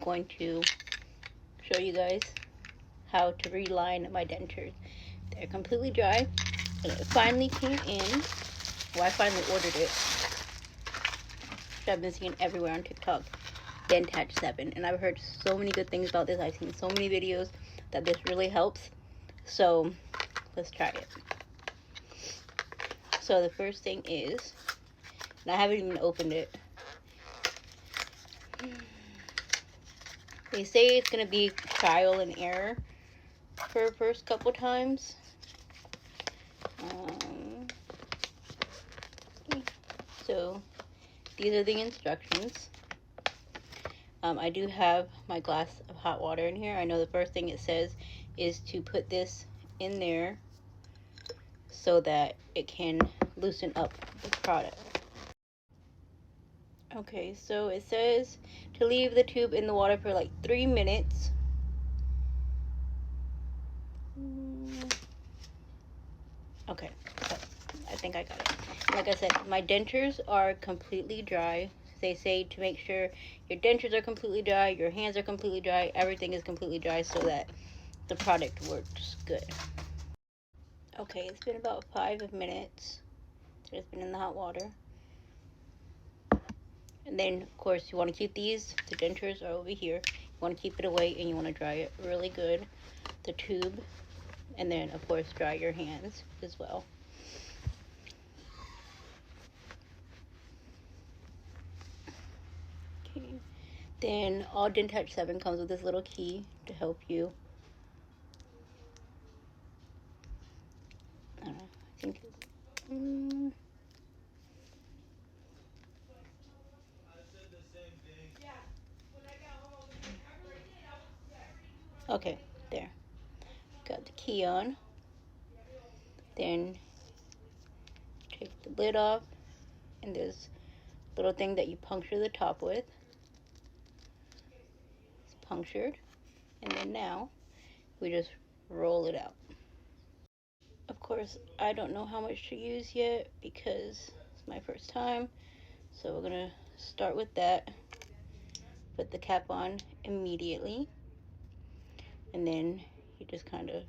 going to show you guys how to reline my dentures. They're completely dry, and it finally came in. Well, I finally ordered it. I've been seeing everywhere on TikTok, Denture 7, and I've heard so many good things about this. I've seen so many videos that this really helps. So let's try it. So the first thing is, and I haven't even opened it. They say it's gonna be trial and error for the first couple times. So these are the instructions. I do have my glass of hot water in here. I know the first thing it says is to put this in there so that it can loosen up the product. Okay, so it says to leave the tube in the water for like 3 minutes. Okay, I think I got it. Like I said, my dentures are completely dry. They say to make sure your dentures are completely dry, your hands are completely dry, everything is completely dry so that the product works good. Okay, it's been about 5 minutes. It's been in the hot water. And then, of course, you want to keep these, the dentures are over here. You want to keep it away and you want to dry it really good, the tube. And then, of course, dry your hands as well. Okay. Then, all Denture 7 comes with this little key to help you. I don't know, I think... Okay, there. Got the key on. Then, take the lid off. And there's a little thing that you puncture the top with. It's punctured. And then now, we just roll it out. Of course, I don't know how much to use yet because it's my first time. So we're gonna start with that. Put the cap on immediately. And then you just kind of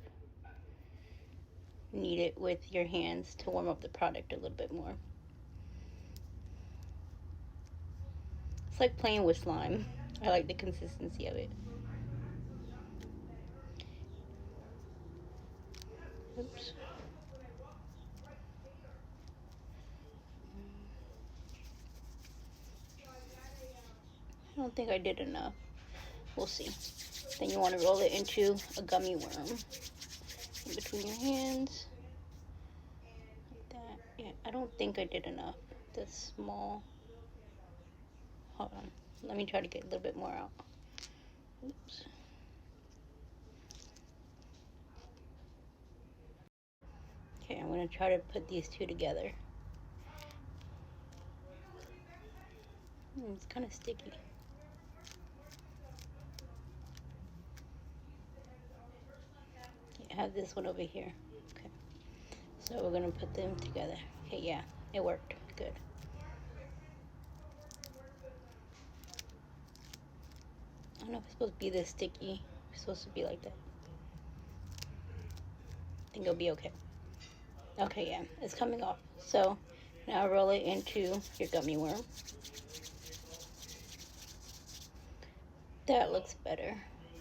knead it with your hands to warm up the product a little bit more. It's like playing with slime. I like the consistency of it. Oops. I don't think I did enough. We'll see. Then you want to roll it into a gummy worm in between your hands. Like that. Yeah, I don't think I did enough. That's small. Hold on. Let me try to get a little bit more out. Oops. Okay, I'm going to try to put these two together. It's kind of sticky. I have this one over here. Okay. So we're going to put them together. Okay, yeah, it worked. Good. I don't know if it's supposed to be this sticky. It's supposed to be like that. I think it'll be okay. Okay, yeah, it's coming off. So now roll it into your gummy worm. That looks better.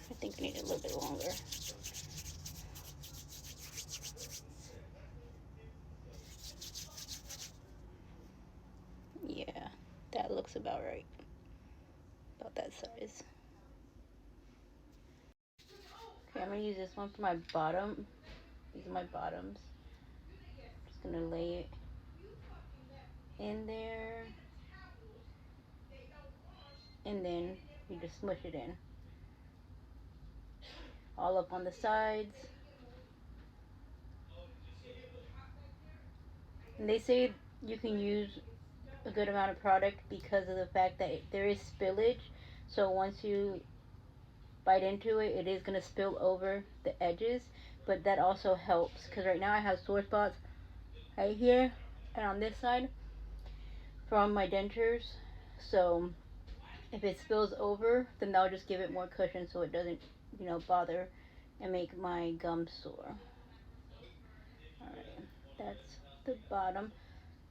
I think I need it a little bit longer. Yeah, that looks about right. About that size. Okay, I'm gonna use this one for my bottom. These are my bottoms. Just gonna lay it in there. And then you just smush it in. All up on the sides. And they say you can use a good amount of product because of the fact that there is spillage. So once you bite into it, it is going to spill over the edges. But that also helps because right now I have sore spots right here and on this side from my dentures. So If it spills over, then that'll just give it more cushion so it doesn't, bother and make my gum sore. Alright, that's the bottom.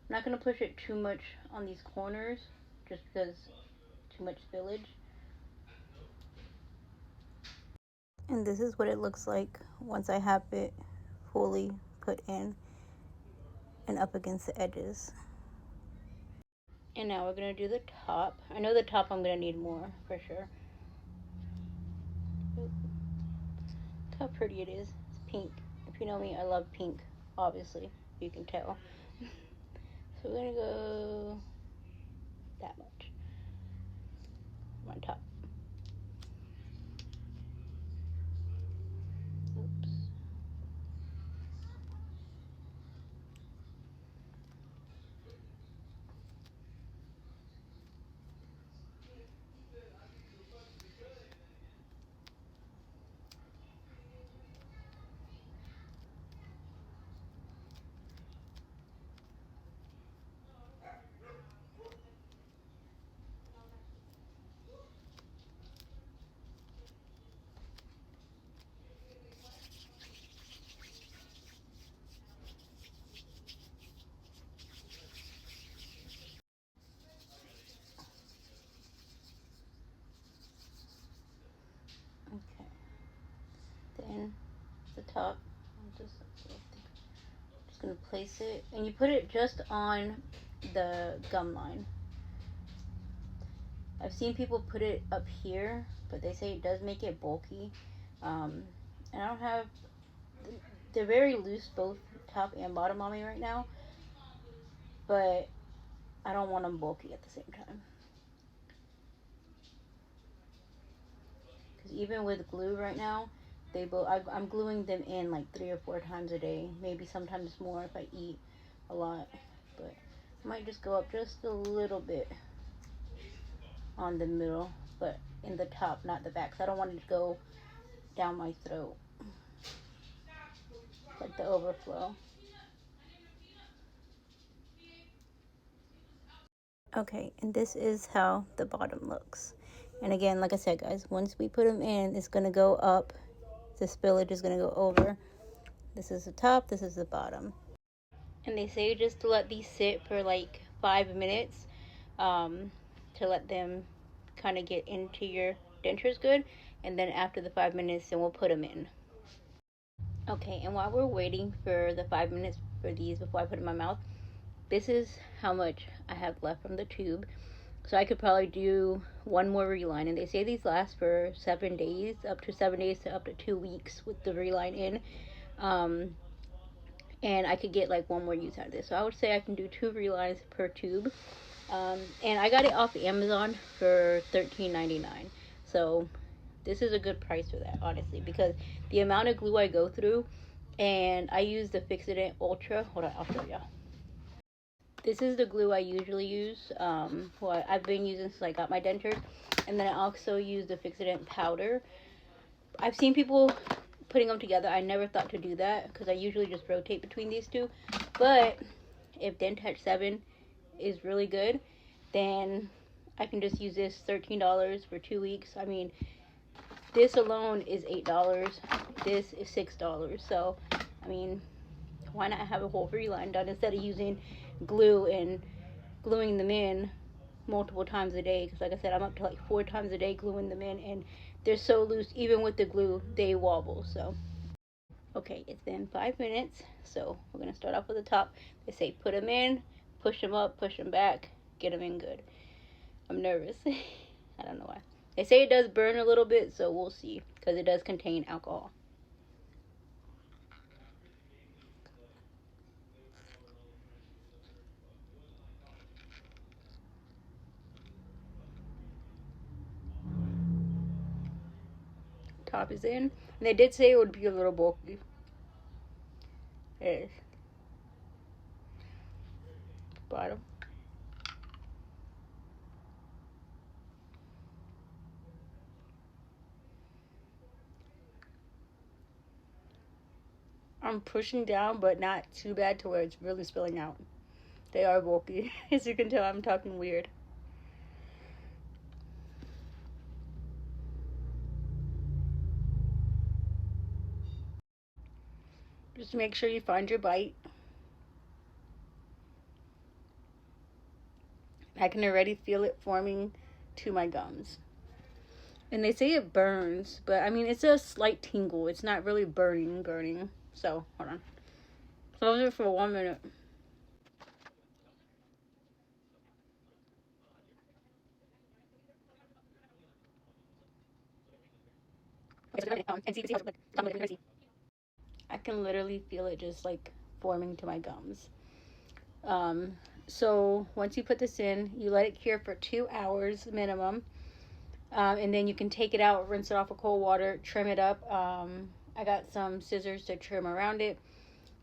I'm not going to push it too much on these corners just because too much spillage. And this is what it looks like once I have it fully put in and up against the edges. And now we're going to do the top. I know the top I'm going to need more for sure. Look how pretty it is. It's pink. If you know me, I love pink, obviously. You can tell. So we're going to go that much on top. Oops. Okay. Then the top, I'm just going to place it. And you put it just on the gum line. I've seen people put it up here, but they say it does make it bulky. And I don't have, they're very loose, both top and bottom on me right now. But I don't want them bulky at the same time. Because even with glue right now, I'm gluing them in like 3 or 4 times a day. Maybe sometimes more if I eat a lot. But I might just go up just a little bit on the middle, but in the top, not the back. So I don't want it to go down my throat, like the overflow. Okay, and this is how the bottom looks. And again, like I said, guys, once we put them in, it's going to go up. The spillage is going to go over. This is the top, this is the bottom. And they say just to let these sit for like 5 minutes, to let them kind of get into your dentures good. And then after the 5 minutes, then we'll put them in. Okay, and while we're waiting for the 5 minutes for these before I put in my mouth, this is how much I have left from the tube. So I could probably do one more reline. And they say these last for 7 days, up to 7 days to up to 2 weeks with the reline in. And I could get like one more use out of this. So I would say I can do 2 relines per tube. And I got it off Amazon for $13.99. So this is a good price for that, honestly, because the amount of glue I go through, and I use the Fix-It Ultra. Hold on, I'll show y'all. This is the glue I usually use. Well, I've been using since I got my dentures. And then I also use the Fix-It powder. I've seen people putting them together. I never thought to do that because I usually just rotate between these two. But if Dentouch 7 is really good, then I can just use this $13 for 2 weeks. I mean, this alone is $8. This is $6. So, I mean, why not have a whole reline done instead of using glue and gluing them in multiple times a day? Because like I said, I'm up to like 4 times a day gluing them in, and they're so loose, even with the glue, they wobble. So, okay, it's been 5 minutes. So we're going to start off with the top. They say put them in, push them up, push them back, get them in good. I'm nervous. I don't know why. They say it does burn a little bit, so we'll see, because it does contain alcohol. Top is in. And they did say it would be a little bulky. It is. Bottom. I'm pushing down, but not too bad to where it's really spilling out. They are bulky. As you can tell, I'm talking weird. Just make sure you find your bite. I can already feel it forming to my gums. And they say it burns, but I mean, it's a slight tingle. It's not really burning. So, hold on. Close it for 1 minute. I can literally feel it just like forming to my gums. So once you put this in, you let it cure for 2 hours minimum. And then you can take it out, rinse it off with cold water, trim it up. I got some scissors to trim around it.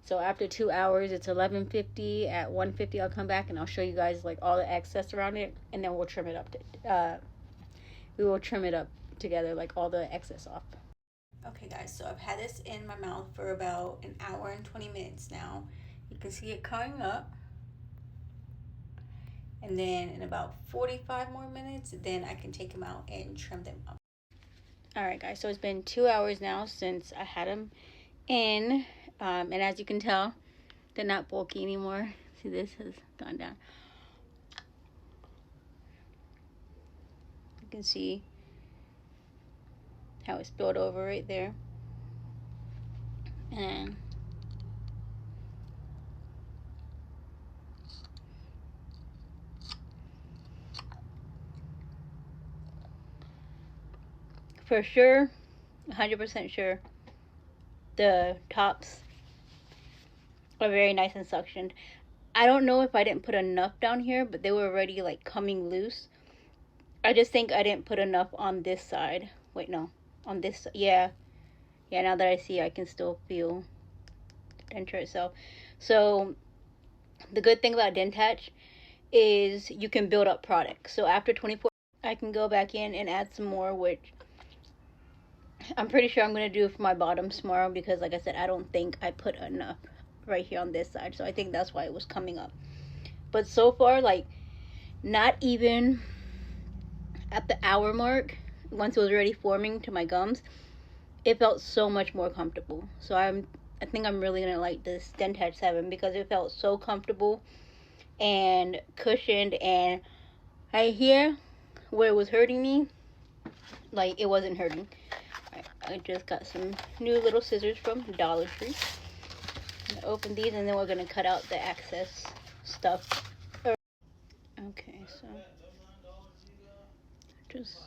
So after 2 hours, it's 11:50. At 1:50, I'll come back and I'll show you guys like all the excess around it, and then we'll trim it up. We will trim it up together, like all the excess off. Okay, guys. So I've had this in my mouth for about an hour and 20 minutes now. You can see it coming up. And then in about 45 more minutes, then I can take them out and trim them up. Alright guys, so it's been 2 hours now since I had them in. And as you can tell, they're not bulky anymore. See, this has gone down. You can see how it's spilled over right there. And for sure, 100% sure, the tops are very nice and suctioned. I don't know if I didn't put enough down here, but they were already like coming loose. I just think I didn't put enough on this side. Wait, no. On this, yeah. Yeah, now that I see, I can still feel the denture itself. So, the good thing about Dentach is you can build up product. So, after 24, I can go back in and add some more, which I'm pretty sure I'm going to do for my bottoms tomorrow because, like I said, I don't think I put enough right here on this side. So, I think that's why it was coming up. But so far, like, not even at the hour mark, once it was already forming to my gums, it felt so much more comfortable. So I think I'm really gonna like this Dentach 7 because it felt so comfortable and cushioned, and right here where it was hurting me, like it wasn't hurting. I just got some new little scissors from Dollar Tree. I'm gonna open these and then we're gonna cut out the excess stuff. Okay, so just,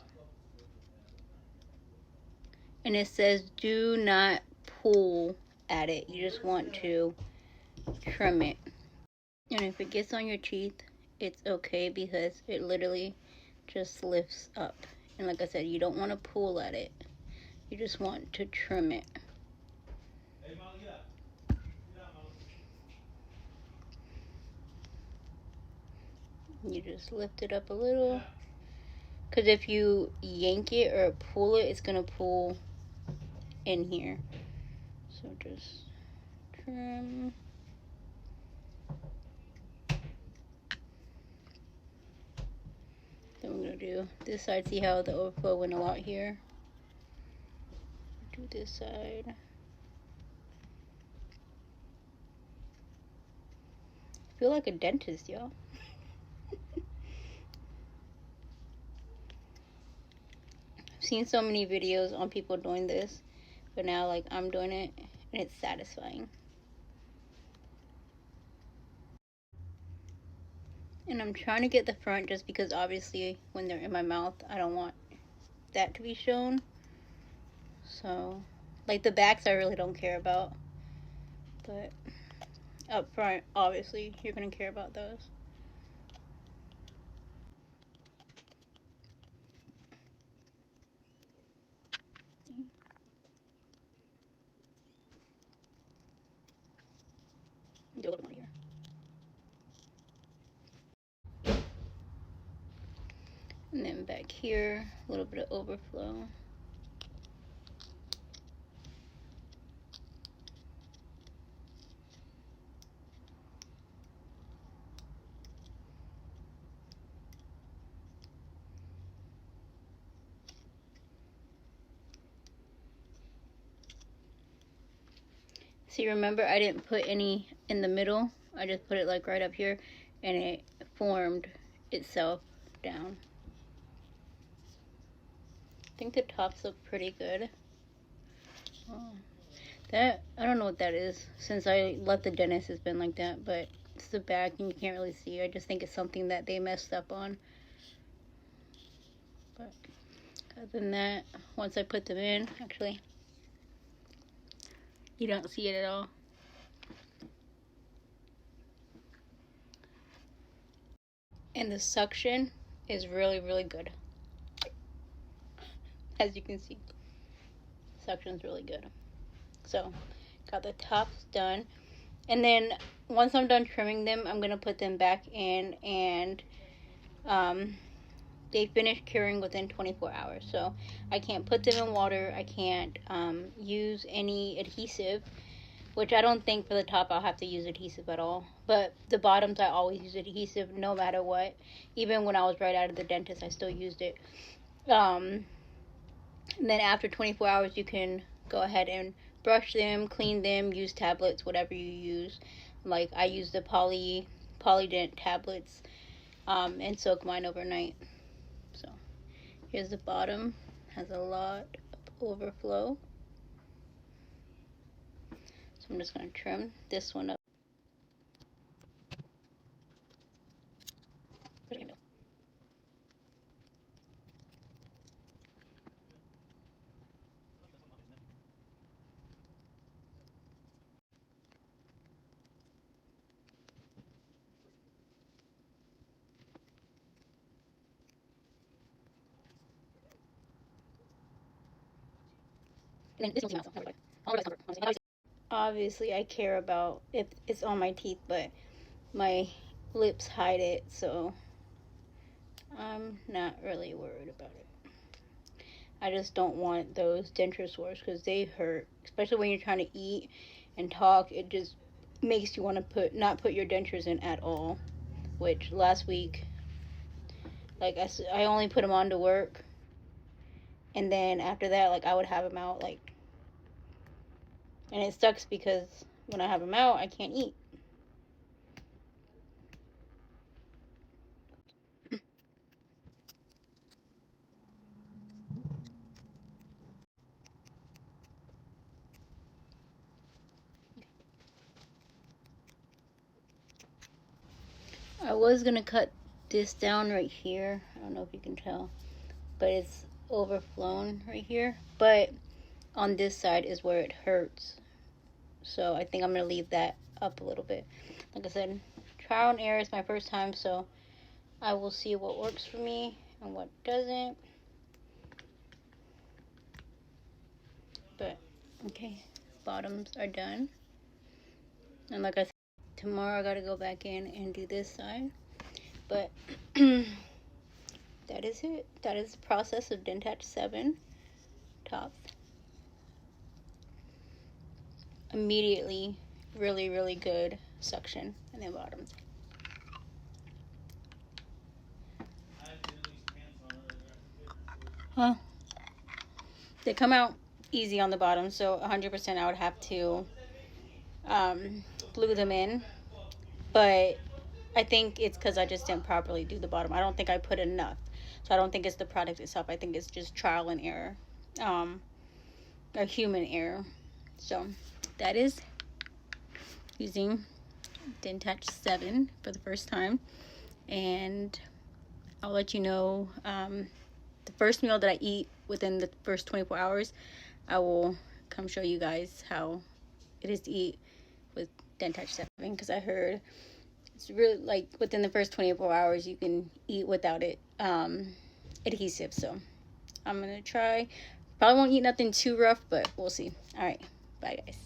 and it says do not pull at it. You just want to trim it. And if it gets on your teeth, it's okay because it literally just lifts up. And like I said, you don't want to pull at it. You just want to trim it. You just lift it up a little. Because if you yank it or pull it, it's going to pull in here. So just trim. Then we're going to do this side. See how the overflow went a lot here? Do this side. I feel like a dentist, y'all. I've seen so many videos on people doing this, but now like I'm doing it and it's satisfying. And I'm trying to get the front just because obviously when they're in my mouth, I don't want that to be shown. So, like the backs I really don't care about. But up front, obviously, you're going to care about those. Do a little more here. And then back here, a little bit of overflow. See, remember I didn't put any in the middle. I just put it like right up here, and it formed itself down. I think the tops look pretty good. Oh, that, I don't know what that is. Since I left the dentist, it's been like that, but it's the back and you can't really see. I just think it's something that they messed up on. But other than that, once I put them in, actually, you don't see it at all. And the suction is really, really good. As you can see, suction's really good. So, got the tops done. And then, once I'm done trimming them, I'm going to put them back in, and they finish curing within 24 hours. So, I can't put them in water. I can't use any adhesive, which I don't think for the top I'll have to use adhesive at all. But the bottoms, I always use adhesive no matter what. Even when I was right out of the dentist, I still used it. And then after 24 hours, you can go ahead and brush them, clean them, use tablets, whatever you use. Like, I use the Polydent tablets and soak mine overnight. So, here's the bottom. Has a lot of overflow. So I'm just going to trim this one up. Obviously, I care about if it's on my teeth, but my lips hide it, so I'm not really worried about it. I just don't want those denture sores because they hurt, especially when you're trying to eat and talk. It just makes you want to not put your dentures in at all. Which last week, like I only put them on to work, and then after that, like I would have them out, like, and it sucks because when I have them out, I can't eat. I was gonna cut this down right here. I don't know if you can tell, but it's overflown right here. But on this side is where it hurts. So I think I'm gonna leave that up a little bit. Like I said, trial and error is my first time, so I will see what works for me and what doesn't. But okay, bottoms are done. And like I said, tomorrow I gotta go back in and do this side. But that is it. That is the process of Dentatch 7 tops. Immediately, really, really good suction and then bottoms. Huh? They come out easy on the bottom, so 100% I would have to glue them in. But I think it's because I just didn't properly do the bottom. I don't think I put enough. So I don't think it's the product itself. I think it's just trial and error. Or human error. So that is using Dentatch 7 for the first time. And I'll let you know the first meal that I eat within the first 24 hours. I will come show you guys how it is to eat with Dentatch 7, because I heard it's really like within the first 24 hours you can eat without it adhesive. So I'm gonna try. Probably won't eat nothing too rough, but we'll see. All right, bye guys.